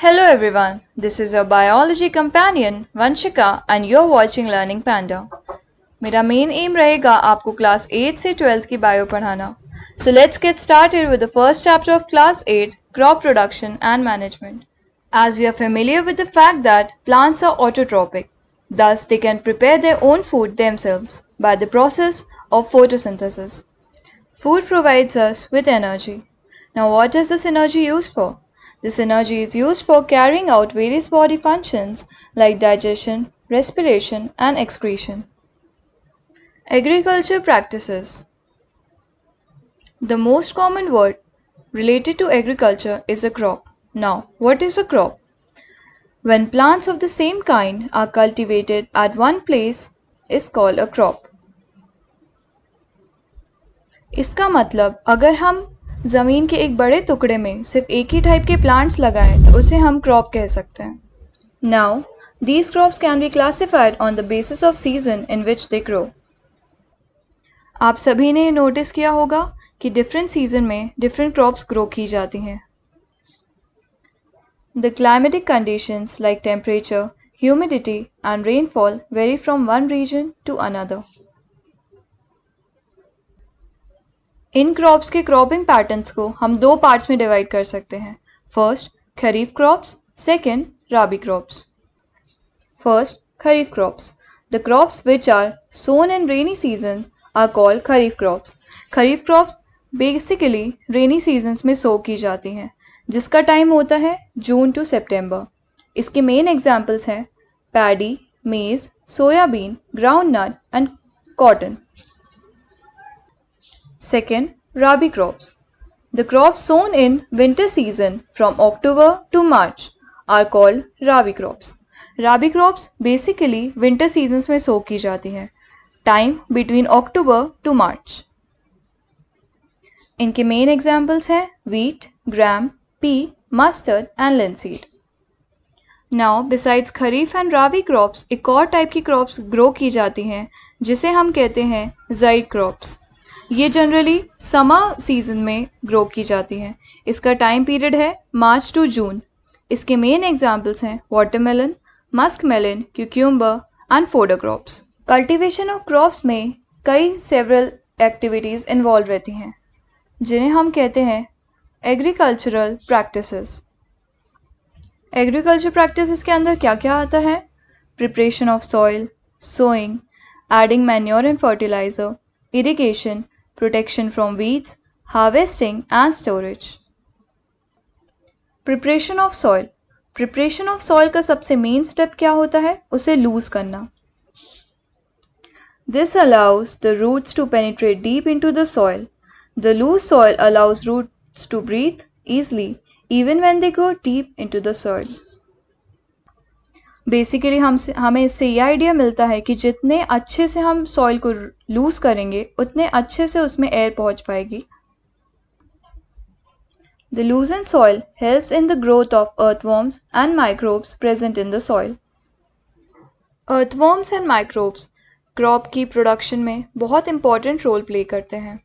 Hello everyone, this is your biology companion Vanshika and you're watching Learning Panda. मेरा main M रहेगा आपको class 8 से 12th की bio पढ़ाना. So let's get started with the first chapter of class 8, crop production and management. As we are familiar with the fact that plants are autotrophic, thus they can prepare their own food themselves by the process of photosynthesis. Food provides us with energy. Now what is this energy used for? This energy is used for carrying out various body functions like digestion, respiration, and excretion. Agriculture practices. The most common word related to agriculture is a crop. Now, what is a crop? When plants of the same kind are cultivated at one place is called a crop. इसका मतलब अगर हम ज़मीन के एक बड़े टुकड़े में सिर्फ एक ही टाइप के प्लांट्स लगाएं तो उसे हम क्रॉप कह सकते हैं. Now, these crops can be classified on the basis of season in which they grow. आप सभी ने नोटिस किया होगा कि डिफरेंट सीजन में डिफरेंट क्रॉप्स ग्रो की जाती हैं. The climatic conditions like temperature, humidity and rainfall vary from one region to another. इन क्रॉप्स के क्रॉपिंग पैटर्न्स को हम दो पार्ट्स में डिवाइड कर सकते हैं. First kharif crops, second rabi crops. First kharif crops. The crops which are sown in rainy season are called kharif crops. Kharif crops basically rainy seasons में सो की जाती हैं जिसका टाइम होता है जून टू सितंबर. इसके मेन एग्जाम्पल्स हैं पैडी, मेज, soybean, groundnut and cotton. Second, Rabi crops. The crops sown in winter season from October to March are called Rabi crops. Rabi crops basically winter seasons में sow की जाती हैं. Time between October to March. इनके main examples हैं wheat, gram, pea, mustard and linseed. Now, besides kharif and Rabi crops, एक और type की crops grow की जाती हैं जिसे हम कहते हैं zaid crops. ये जनरली समर सीजन में ग्रो की जाती हैं. इसका टाइम पीरियड है मार्च टू जून. इसके मेन एग्जाम्पल्स हैं watermelon, musk melon, cucumber and fodder crops. Cultivation of crops में कई सेवरल एक्टिविटीज़ इन्वॉल्व रहती हैं जिन्हें हम कहते हैं एग्रीकल्चरल प्रैक्टिसेस. एग्रीकल्चर प्रैक्टिसेस के अंदर क्या क्या आता है? Preparation of soil, sowing, adding manure and fertiliser, irrigation, protection from weeds, harvesting and storage. Preparation of soil. Preparation of soil का सबसे मेन स्टेप क्या होता है? उसे लूज करना. This allows the roots to penetrate deep into the soil. The loose soil allows roots to breathe easily even when they go deep into the soil. Basically हमें इससे ये आइडिया मिलता है कि जितने अच्छे से हम सॉइल को लूज करेंगे उतने अच्छे से उसमें एयर पहुंच पाएगी. The loosen soil helps in the growth of earthworms and microbes present in the soil. Earthworms and microbes crop की प्रोडक्शन में बहुत इंपॉर्टेंट रोल प्ले करते हैं.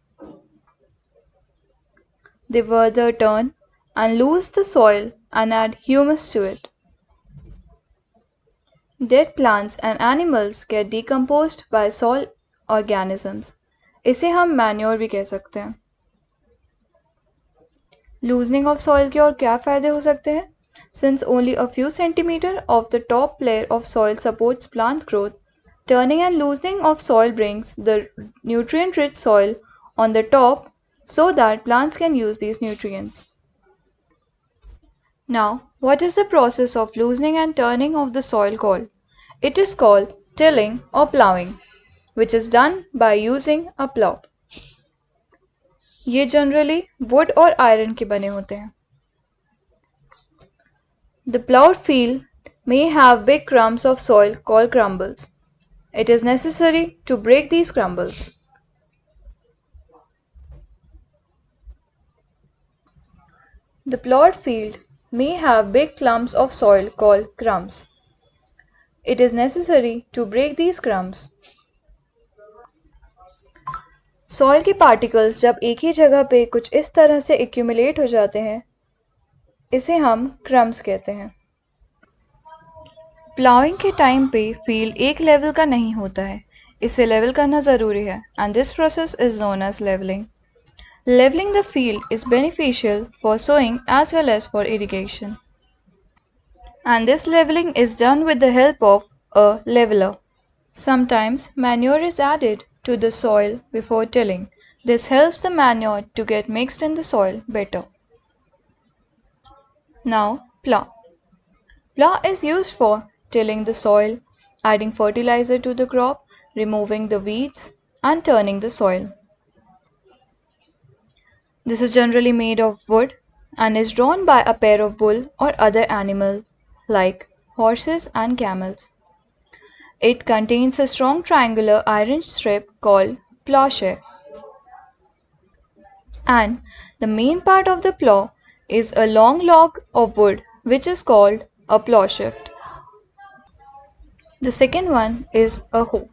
They further turn and loose the soil and add humus to it. Dead plants and animals get decomposed by soil organisms. इसे हम manure भी कह सकते हैं. लूजनिंग ऑफ सॉइल के और क्या फ़ायदे हो सकते हैं? Since only a few centimeters of the top layer of soil supports plant growth, turning and loosening of soil brings the nutrient-rich soil on the top so that plants can use these nutrients. Now, what is the process of loosening and turning of the soil called? It is called tilling or plowing, which is done by using a plow. ये generally would और iron के बने होते हैं. The plowed field may have big crumbs of soil called crumbles. It is necessary to break these crumbles. The plowed field may have big clumps of soil called crumbs. It is necessary to break these crumbs. Soil के particles जब एक ही जगह पे कुछ इस तरह से accumulate हो जाते हैं इसे हम क्रम्स कहते हैं। प्लाउइंग के टाइम पे फील्ड एक लेवल का नहीं होता है, इसे लेवल करना ज़रूरी है and this process is known as levelling. Leveling the field is beneficial for sowing as well as for irrigation. And this leveling is done with the help of a leveler. Sometimes manure is added to the soil before tilling. This helps the manure to get mixed in the soil better. Now, plow. Plow is used for tilling the soil, adding fertilizer to the crop, removing the weeds, and turning the soil. This is generally made of wood and is drawn by a pair of bull or other animals like horses and camels. It contains a strong triangular iron strip called plowshare. And the main part of the plow is a long log of wood which is called a plow shaft. The second one is a hoe.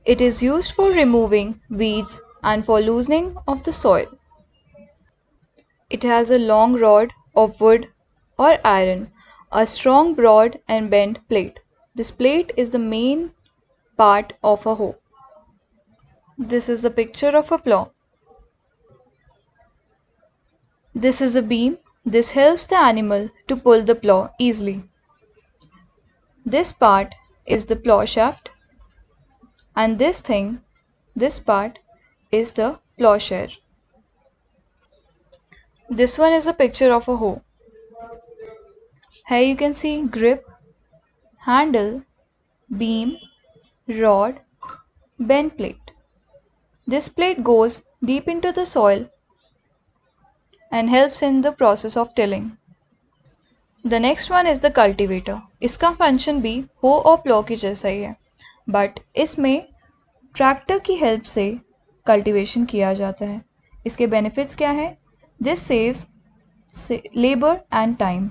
It is used for removing weeds and for loosening of the soil. It has a long rod of wood or iron, a strong, broad, and bent plate. This plate is the main part of a hoe. This is the picture of a plow. This is a beam. This helps the animal to pull the plow easily. This part is the plow shaft, and this part is the plowshare. This one is a picture of a hoe. Here you can see grip, handle, beam, rod, bend plate. This plate goes deep into the soil and helps in the process of tilling. The next one is the cultivator. इसका function भी हो और प्लो की जैसा ही है, but इसमें tractor की help से कल्टीवेशन किया जाता है। इसके बेनिफिट्स क्या है? This saves labour and time.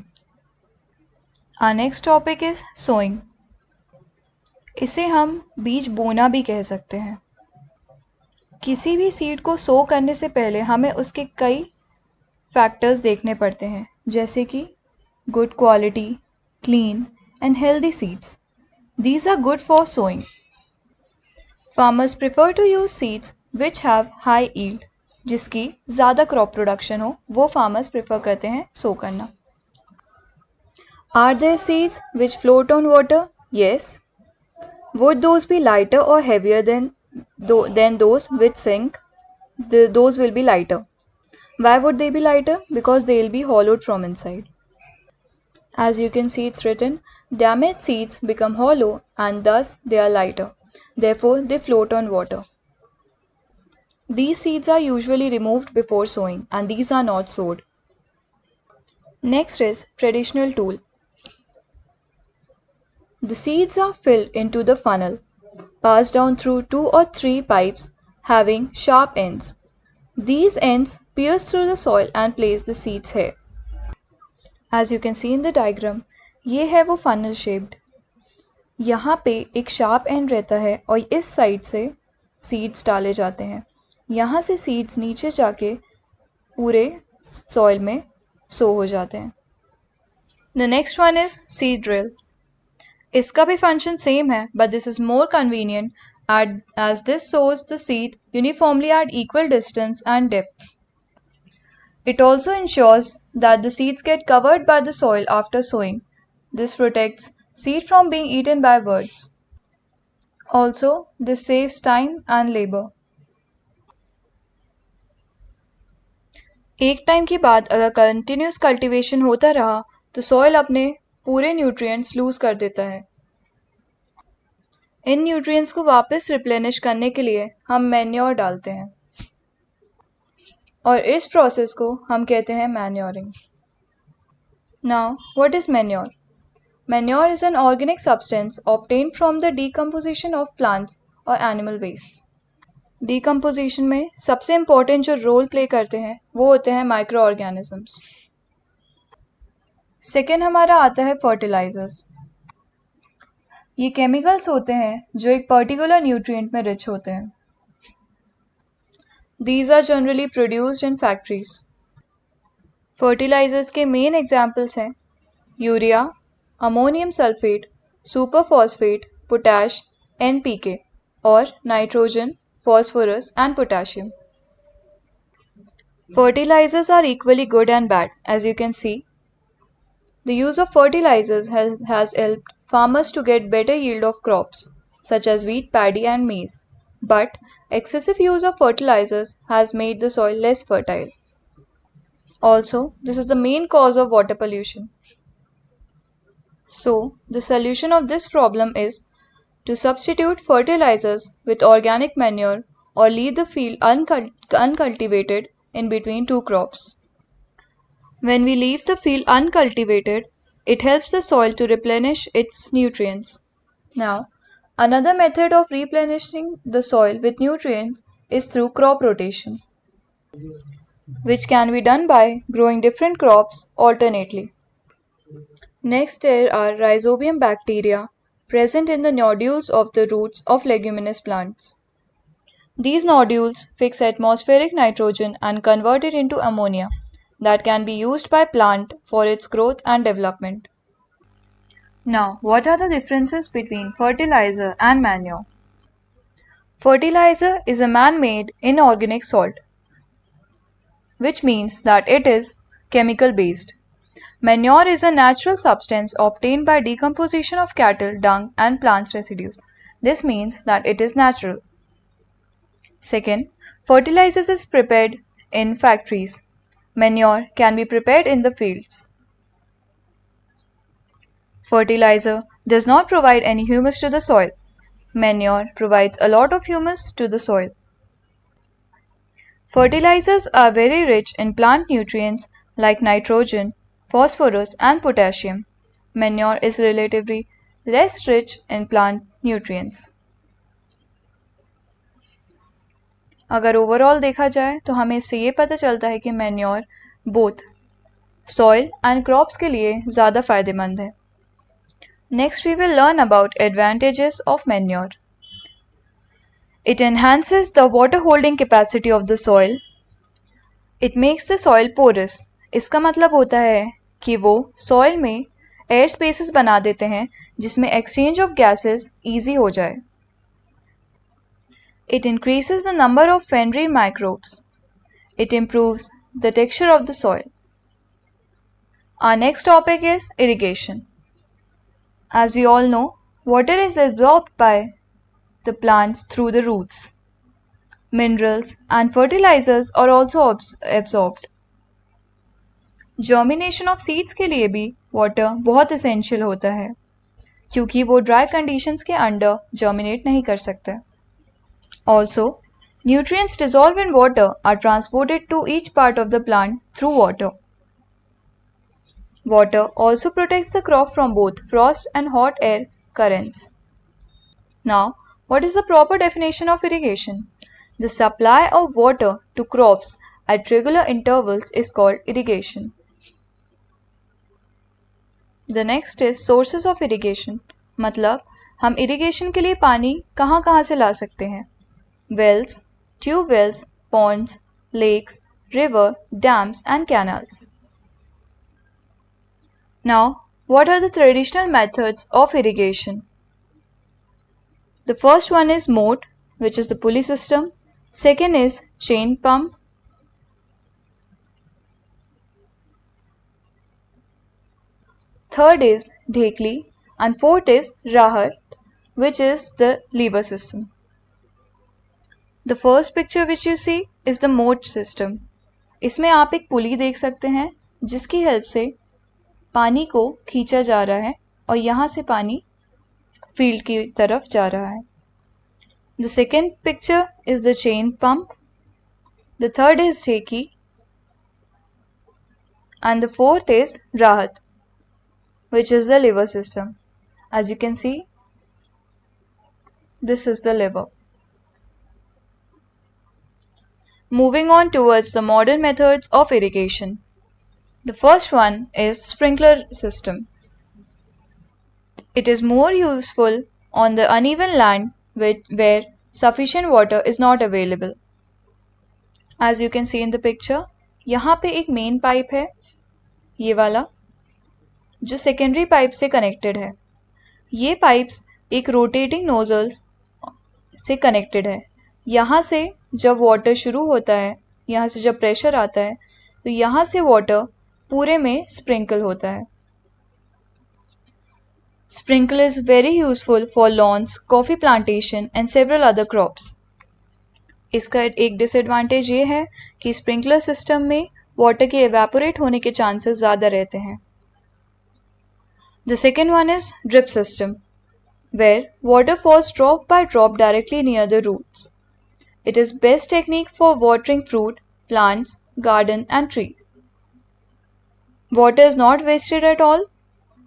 Our next topic is sowing. इसे हम बीज बोना भी कह सकते हैं। किसी भी सीड को सो करने से पहले हमें उसके कई फैक्टर्स देखने पड़ते हैं, जैसे कि good quality, clean and healthy seeds. These are good for sowing. Farmers prefer to use seeds which have high yield. जिसकी ज़्यादा क्रॉप प्रोडक्शन हो वो फार्मर्स प्रेफर करते हैं सो करना। Are there seeds which float on water? Yes. Would those be lighter or heavier than those which sink? Those will be lighter. Why would they be lighter? Because they will be hollowed from inside. As you can see, it's written, damaged seeds become hollow and thus they are lighter. Therefore, they float on water. These seeds are usually removed before sowing and these are not sowed. Next is traditional tool. The seeds are filled into the funnel, passed down through 2 or 3 pipes having sharp ends. These ends pierce through the soil and place the seeds here. As you can see in the diagram, ये है वो funnel shaped. यहाँ पे एक sharp end रहता है और इस साइड से seeds डाले जाते हैं। यहाँ से seeds नीचे जाके पूरे soil में sow हो जाते हैं। The next one is seed drill. इसका भी function same है, but this is more convenient as this sows the seed uniformly at equal distance and depth. It also ensures that the seeds get covered by the soil after sowing. This protects seed from being eaten by birds. Also, this saves time and labor. एक time के बाद अगर continuous cultivation होता रहा तो soil अपने पूरे nutrients loose कर देता है। इन न्यूट्रिएंट्स को वापस रिप्लेनिश करने के लिए हम मैन्योर डालते हैं और इस प्रोसेस को हम कहते हैं manuring. Now what is manure? Manure is an organic substance obtained from the decomposition of plants और एनिमल वेस्ट। डीकम्पोजिशन में सबसे इम्पोर्टेंट जो रोल प्ले करते हैं वो होते हैं माइक्रो ऑर्गेनिजम्स। सेकेंड हमारा आता है फर्टिलाइजर्स। ये केमिकल्स होते हैं जो एक पर्टिकुलर न्यूट्रिएंट में रिच होते हैं। These are generally produced in factories. Fertilisers के मेन एग्जाम्पल्स हैं urea, ammonium sulphate, super phosphate, potash, NPK और nitrogen, phosphorus and potassium. Fertilizers are equally good and bad, as you can see. The use of fertilizers has helped farmers to get better yield of crops, such as wheat, paddy, and maize. But excessive use of fertilizers has made the soil less fertile. Also, this is the main cause of water pollution. So, the solution of this problem is to substitute fertilizers with organic manure or leave the field uncultivated in between two crops. When we leave the field uncultivated, it helps the soil to replenish its nutrients. Now, another method of replenishing the soil with nutrients is through crop rotation, which can be done by growing different crops alternately. Next, there are rhizobium bacteria present in the nodules of the roots of leguminous plants. These nodules fix atmospheric nitrogen and convert it into ammonia that can be used by plant for its growth and development. Now, what are the differences between fertilizer and manure? Fertilizer is a man-made inorganic salt, which means that it is chemical based. Manure is a natural substance obtained by decomposition of cattle, dung, and plants residues. This means that it is natural. Second, fertilizers is prepared in factories. Manure can be prepared in the fields. Fertilizer does not provide any humus to the soil. Manure provides a lot of humus to the soil. Fertilizers are very rich in plant nutrients like nitrogen, phosphorus, and potassium. Manure is relatively less rich in plant nutrients. अगर overall देखा जाए तो हमें इससे ये पता चलता है कि manure both soil and crops के लिए ज़्यादा फायदेमंद है. Next we will learn about advantages of manure. It enhances the water holding capacity of the soil. It makes the soil porous. इसका मतलब होता है कि वो सॉइल में एयर स्पेसेस बना देते हैं जिसमें एक्सचेंज ऑफ गैसेस ईजी हो जाए. It increases the number of fenrine microbes. It improves the texture of the soil. Our next topic is irrigation. As we all know, water is absorbed by the plants through the roots. Minerals and fertilizers are also absorbed. Germination of seeds के लिए भी water बहुत essential होता है क्योंकि वो dry conditions के under germinate नहीं कर सकते. Also, nutrients dissolved in water are transported to each part of the plant through water. Water also protects the crop from both frost and hot air currents. Now, what is the proper definition of irrigation? The supply of water to crops at regular intervals is called irrigation. The next is sources of irrigation. मतलब हम irrigation के लिए पानी कहाँ से ला सकते हैं? Wells, tube wells, ponds, lakes, river, dams and canals. Now, what are the traditional methods of irrigation? The first one is moat, which is the pulley system. Second is chain pump. Third is dhekli and fourth is rahat, which is the lever system. The first picture which you see is the moat system. इसमें आप एक पुली देख सकते हैं जिसकी help से पानी को खींचा जा रहा है और यहाँ से पानी फील्ड की तरफ जा रहा है. The second picture is the chain pump. The third is dheki and the fourth is rahat, which is the lever system. As you can see, this is the lever. Moving on towards the modern methods of irrigation. The first one is sprinkler system. It is more useful on the uneven land where sufficient water is not available. As you can see in the picture, यहाँ पे एक main pipe है, ये वाला, जो secondary pipe से connected है। ये पाइप्स एक रोटेटिंग नोजल्स से कनेक्टेड है। यहाँ से जब वाटर शुरू होता है, यहाँ से जब प्रेशर आता है, तो यहाँ से वाटर पूरे में स्प्रिंकल होता है। Sprinkle is very useful for lawns, coffee plantation and several other crops. इसका एक डिसएडवांटेज ये है कि स्प्रिंकलर सिस्टम में वाटर के एवेपोरेट होने के चांसेस ज़्यादा रहते हैं। The second one is drip system, where water falls drop by drop directly near the roots. It is best technique for watering fruit, plants, garden and trees. Water is not wasted at all,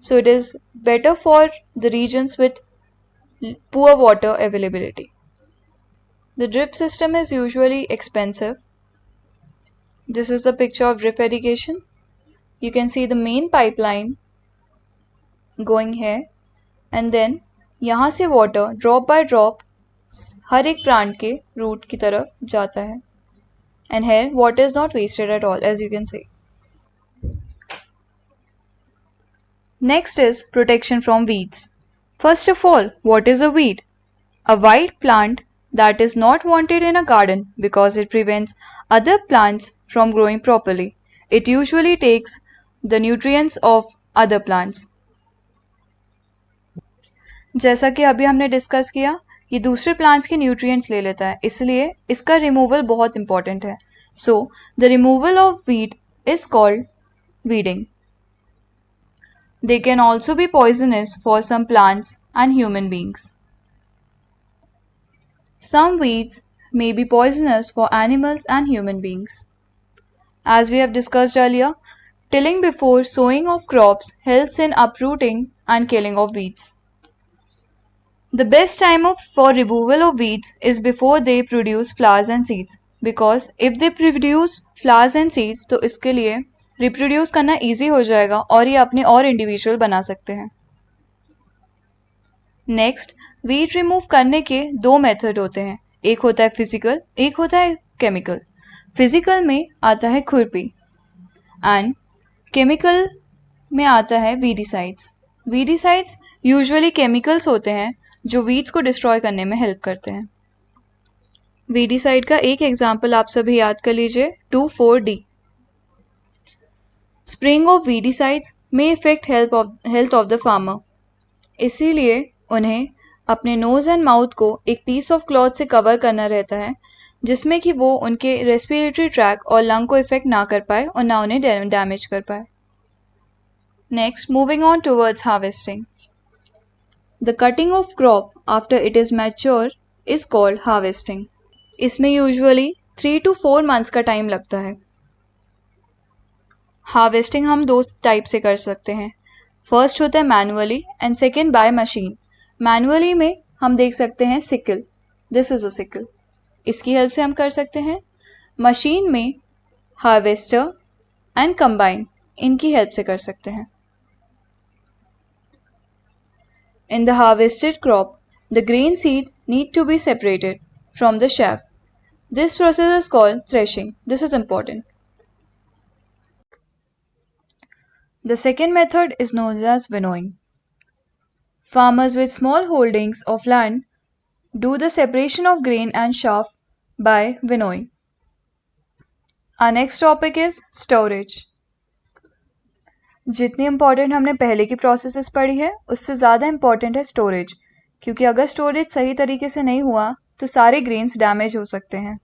so it is better for the regions with poor water availability. The drip system is usually expensive. This is the picture of drip irrigation. You can see the main pipeline going here, and then यहाँ से water drop by drop हर एक plant के root की तरफ जाता है, and here water is not wasted at all, as you can see. Next is protection from weeds. First of all, what is a weed? A wild plant that is not wanted in a garden because it prevents other plants from growing properly. It usually takes the nutrients of other plants. जैसा कि अभी हमने discuss किया, ये दूसरे plants के nutrients ले लेता है, इसलिए इसका रिमूवल बहुत इंपॉर्टेंट है। So the removal of weed is called weeding. They can also be poisonous for some plants and human beings. Some weeds may be poisonous for animals and human beings. As we have discussed earlier, tilling before sowing of crops helps in uprooting and killing of weeds. The best time for removal of weeds is before they produce flowers and seeds, because if they produce flowers and seeds तो इसके लिए reproduce करना easy हो जाएगा और ये अपने और individual बना सकते हैं। Next, weed remove करने के दो method होते हैं, एक होता है physical, एक होता है chemical। Physical में आता है खुरपी and chemical में आता है weedicides। Weedicides usually chemicals होते हैं जो वीड्स को डिस्ट्रॉय करने में हेल्प करते हैं। वीडीसाइड का एक एग्जाम्पल आप सभी याद कर लीजिए, 2,4-D। Spraying of weedicides may effect health of the farmer, इसीलिए उन्हें अपने नोज एंड माउथ को एक पीस ऑफ क्लॉथ से कवर करना रहता है, जिसमें कि वो उनके रेस्पिरेटरी ट्रैक और लंग को इफेक्ट ना कर पाए और ना उन्हें डैमेज कर पाए। Next, moving on towards harvesting. The cutting of crop after it is mature is called harvesting. इसमें usually 3 to 4 months का टाइम लगता है। हार्वेस्टिंग हम दो टाइप से कर सकते हैं। फर्स्ट होता है manually and second by machine. Manually में हम देख सकते हैं sickle, this is a sickle, इसकी हेल्प से हम कर सकते हैं। मशीन में हार्वेस्टर एंड कंबाइन, इनकी हेल्प से कर सकते हैं। In the harvested crop, the grain seed need to be separated from the chaff. This process is called threshing. This is important. The second method is known as winnowing. Farmers with small holdings of land do the separation of grain and chaff by winnowing. Our next topic is storage. जितनी important हमने पहले की processes पढ़ी है, उससे ज़्यादा important है storage, क्योंकि अगर स्टोरेज सही तरीके से नहीं हुआ तो सारे ग्रेन्स डैमेज हो सकते हैं।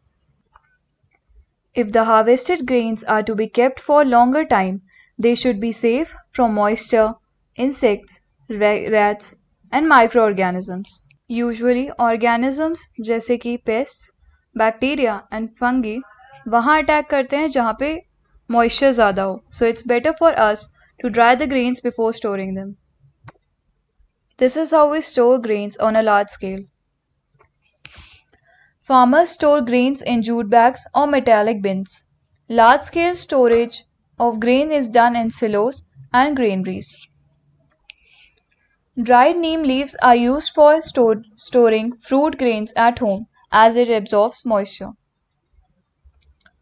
If the harvested grains are to be kept for longer time, they should be safe from moisture, insects, rats and micro organisms. Usually organisms जैसे कि पेस्ट्स, बैक्टीरिया एंड फंगी वहाँ अटैक करते हैं जहाँ पे मॉइस्चर ज़्यादा हो, so it's better for us to dry the grains before storing them. This is how we store grains on a large scale. Farmers store grains in jute bags or metallic bins. Large scale storage of grain is done in silos and granaries. Dried neem leaves are used for storing fruit grains at home as it absorbs moisture.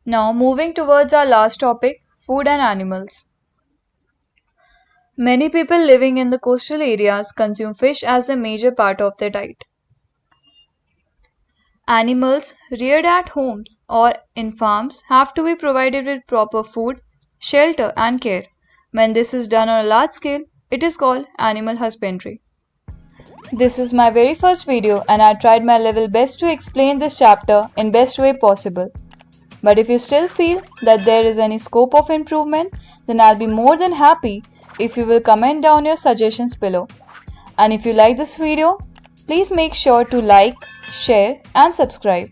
Now, moving towards our last topic, food and animals. Many people living in the coastal areas consume fish as a major part of their diet. Animals reared at homes or in farms have to be provided with proper food, shelter, and care. When this is done on a large scale, it is called animal husbandry. This is my very first video and I tried my level best to explain this chapter in best way possible. But if you still feel that there is any scope of improvement, then I'll be more than happy if you will comment down your suggestions below. And if you like this video, please make sure to like, share and subscribe.